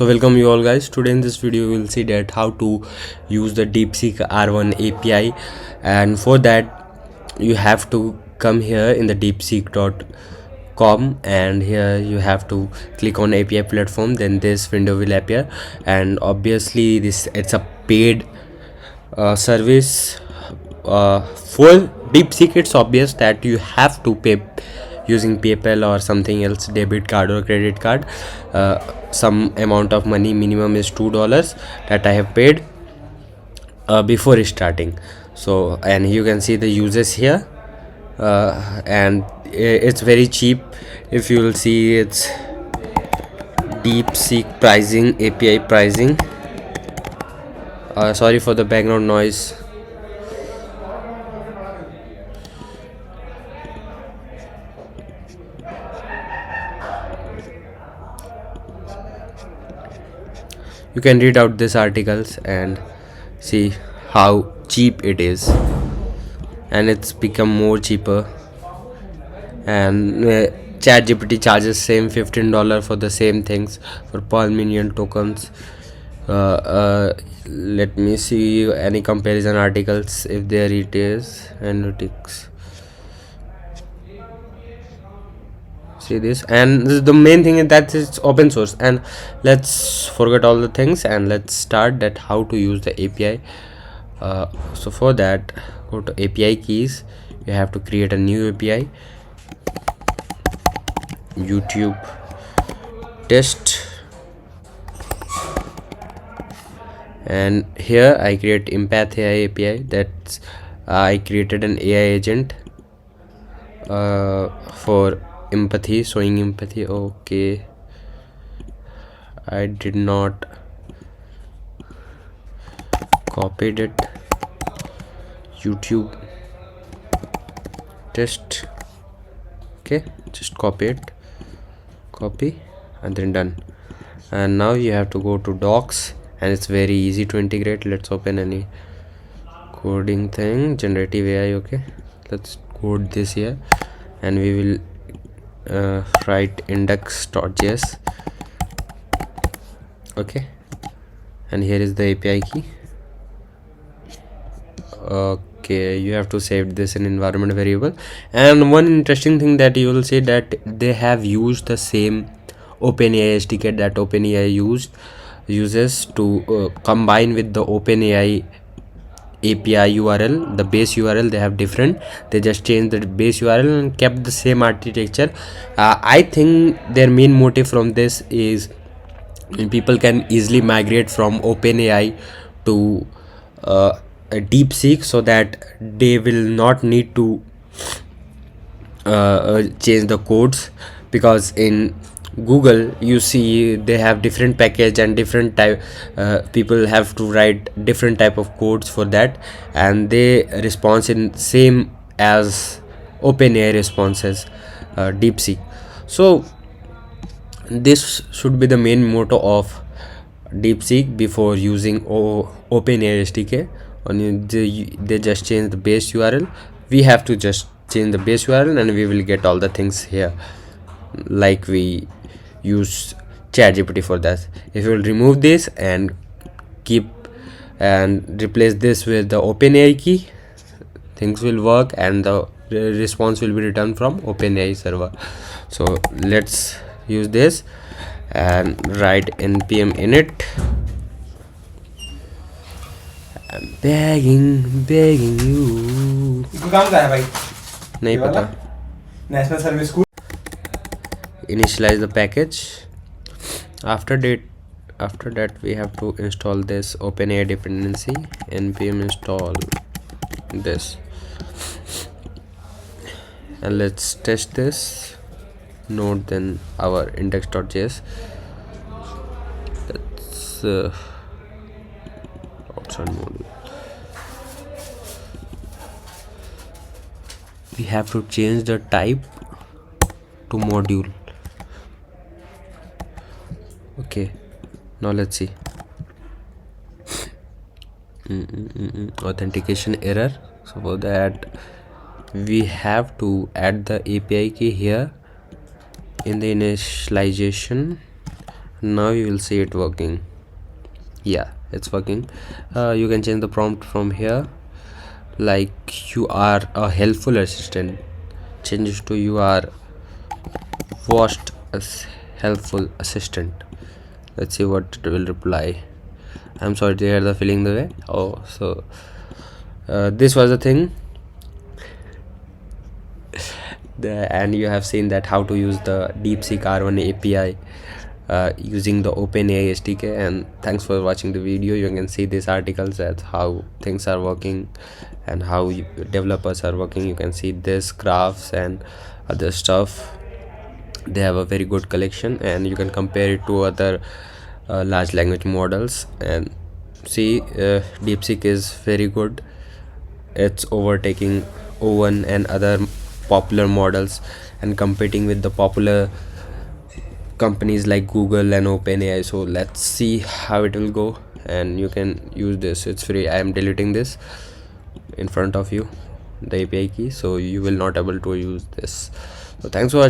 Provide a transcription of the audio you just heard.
So welcome you all guys. Today in this video we will see that how to use the DeepSeek R1 API, and for that you have to come here in the deepseek.com, and here you have to click on API platform. Then this window will appear, and obviously it's a paid service for DeepSeek. It's obvious that you have to pay using PayPal or something else, debit card or credit card. Some amount of money, minimum is $2 that I have paid before starting. So, and you can see the uses here, and it's very cheap. If you will see, it's DeepSeek pricing, API pricing. Sorry for the background noise. You can read out these articles and see how cheap it is, and it's become more cheaper. And ChatGPT charges same $15 for the same things for per million tokens. Let me see any comparison articles if there it is. Analytics. See this, and the main thing is that it's open source. And let's forget all the things and let's start that how to use the API. So for that, go to API keys. You have to create a new API. YouTube test, and here I create Empath AI API. That's I created an AI agent for empathy, showing empathy. Okay, I did not copied it. YouTube test. Okay, just copy and then done. And now you have to go to docs, and it's very easy to integrate. Let's open any coding thing, generative AI. Okay, let's code this here, and we will write index.js. okay, and here is the API key. Okay, you have to save this in environment variable. And one interesting thing that you will see that they have used the same OpenAI SDK that OpenAI uses to combine with the OpenAI API URL. The base URL they have different. They just changed the base URL and kept the same architecture. I think their main motive from this is people can easily migrate from OpenAI to a DeepSeek, so that they will not need to change the codes, because in Google you see they have different package and different type. People have to write different type of codes for that, and they respond in same as OpenAI responses, DeepSeek. So this should be the main motto of DeepSeek before using OpenAI SDK. They just change the base URL. We have to just change the base URL, and we will get all the things here like we use ChatGPT for that. If you will remove this and keep and replace this with the OpenAI key, things will work, and the response will be returned from OpenAI server. So let's use this and write npm init. I'm begging you. काम क्या है भाई? नहीं पता. National service school. Initialize the package. After that we have to install this OpenAI dependency. npm install this, and let's test this node, then our index.js. That's outside module. We have to change the type to module. Okay, now let's see. Authentication error. So for that we have to add the API key here in the initialization, Now you will see it working. Yeah, it's working. You can change the prompt from here, like you are a helpful assistant. Changes to you are most helpful assistant. Let's see what it will reply. I'm sorry to hear the feeling the way. Oh, so this was the thing. And you have seen that how to use the DeepSeek R1 API using the OpenAI SDK. And thanks for watching the video. You can see these articles that how things are working and how developers are working. You can see this graphs and other stuff. They have a very good collection, and you can compare it to other large language models and see DeepSeek is very good. It's overtaking O1 and other popular models and competing with the popular companies like Google and OpenAI. So let's see how it will go, and you can use this. It's free. I am deleting this in front of you, the API key, so you will not able to use this. So thanks for watching.